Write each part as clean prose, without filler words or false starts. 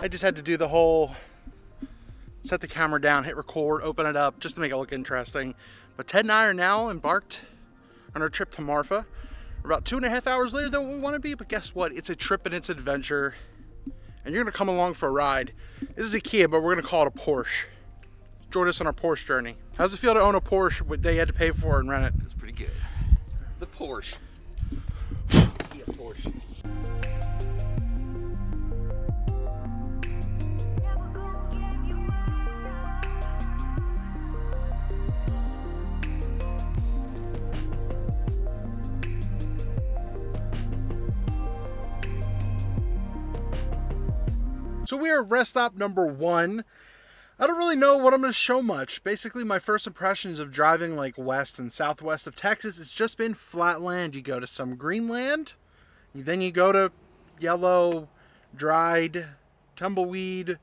I just had to do the whole set the camera down, hit record, open it up, just to make it look interesting. But Ted and I are now embarked on our trip to Marfa. We're about 2.5 hours later than we want to be, but guess what? It's a trip and it's an adventure. And you're gonna come along for a ride. This is a Kia, but we're gonna call it a Porsche. Join us on our Porsche journey. How's it feel to own a Porsche that you had to pay for and rent it? It's pretty good. The Porsche. Kia Porsche. So we are at rest stop number 1. I don't really know what I'm going to show much. Basically, my first impressions of driving like west and southwest of Texas, it's just been flat land. You go to some green land, then you go to yellow, dried, tumbleweed,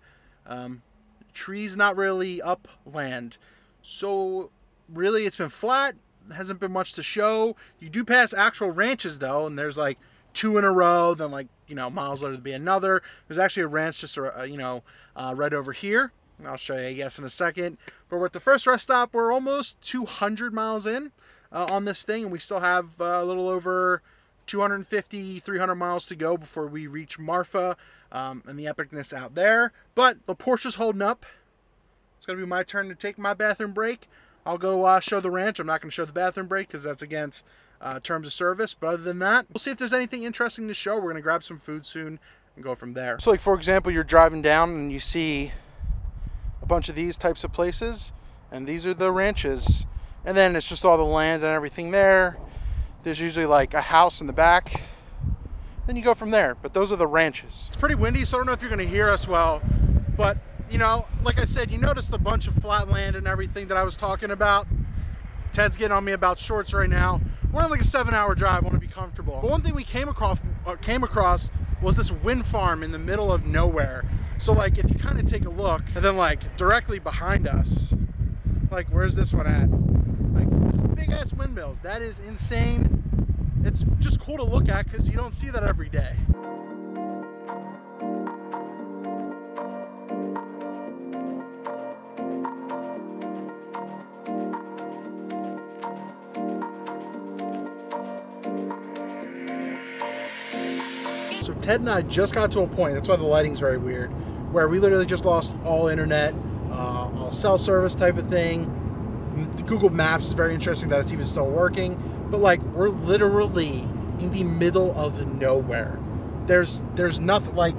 trees not really upland. So really it's been flat, hasn't been much to show. You do pass actual ranches though, and there's like 2 in a row, then like, you know, miles later to be another. There's actually a ranch just, right over here. I'll show you, I guess, in a second. But we're at the first rest stop. We're almost 200 miles in on this thing, and we still have a little over 250, 300 miles to go before we reach Marfa and the epicness out there. But the Porsche's holding up. It's going to be my turn to take my bathroom break. I'll go show the ranch. I'm not going to show the bathroom break because that's against terms of service. But other than that, we'll see if there's anything interesting to show. We're going to grab some food soon and go from there. So like, for example, you're driving down and you see a bunch of these types of places, and these are the ranches, and then it's just all the land and everything there. There's usually like a house in the back, then you go from there. But those are the ranches. It's pretty windy, so I don't know if you're going to hear us well, but you know, like I said, you noticed a bunch of flat land and everything that I was talking about. Ted's getting on me about shorts right now. We're on like a 7-hour drive. I want to be comfortable. But one thing we came across was this wind farm in the middle of nowhere. So like, if you kind of take a look, and then like directly behind us, like where's this one at? Like big ass windmills. That is insane. It's just cool to look at because you don't see that every day. So Ted and I just got to a point, that's why the lighting's very weird, where we literally just lost all internet, all cell service type of thing. The Google Maps is very interesting that it's even still working, but like we're literally in the middle of nowhere. There's nothing, like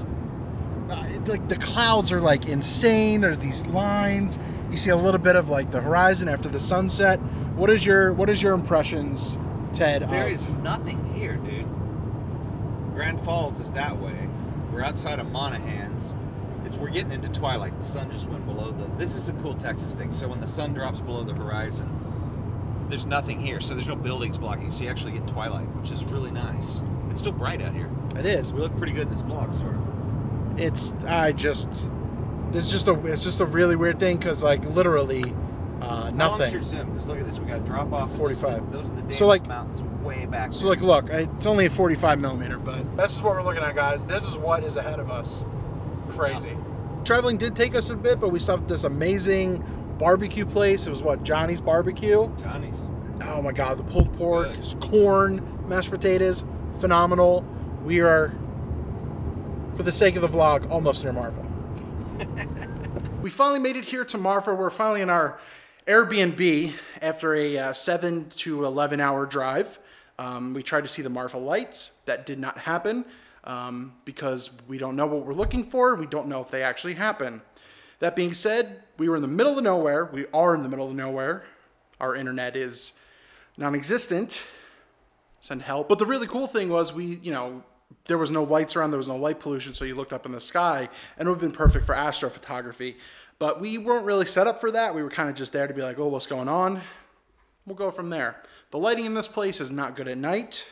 the clouds are like insane. There's these lines. You see a little bit of like the horizon after the sunset. What is your impressions, Ted? There is nothing here, dude. Grand Falls is that way. We're outside of Monahans. We're getting into twilight. The sun just went below this is a cool Texas thing. So when the sun drops below the horizon, there's nothing here. So there's no buildings blocking. So you actually get twilight, which is really nice. It's still bright out here. It is. We look pretty good in this vlog, sort of. It's just a really weird thing because like literally nothing. How long's your zoom? Because look at this. We got drop off. 45. Those are the damn so like, mountains way back So there. like, look, it's only a 45 millimeter, but this is what we're looking at, guys. This is what is ahead of us. Crazy. Yeah. Traveling did take us a bit, but we stopped at this amazing barbecue place. It was what, Johnny's Barbecue? Johnny's. Oh my God, the pulled pork, corn, mashed potatoes, phenomenal. We are, for the sake of the vlog, almost near Marfa. We finally made it here to Marfa. We're finally in our Airbnb after a 7 to 11 hour drive. We tried to see the Marfa lights. That did not happen because we don't know what we're looking for, and we don't know if they actually happen. That being said, we were in the middle of nowhere. We are in the middle of nowhere. Our internet is non-existent. Send help. But the really cool thing was there was no lights around, there was no light pollution, so you looked up in the sky, and it would have been perfect for astrophotography. But we weren't really set up for that. We were kind of just there to be like, oh, what's going on? We'll go from there. The lighting in this place is not good at night,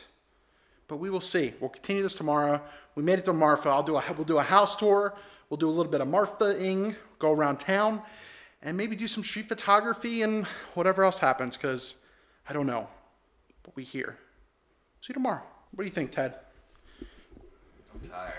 but we will see. We'll continue this tomorrow. We made it to Marfa. We'll do a house tour. We'll do a little bit of Marfa-ing, go around town, and maybe do some street photography and whatever else happens, because I don't know. But we here. See you tomorrow. What do you think, Ted? I'm tired.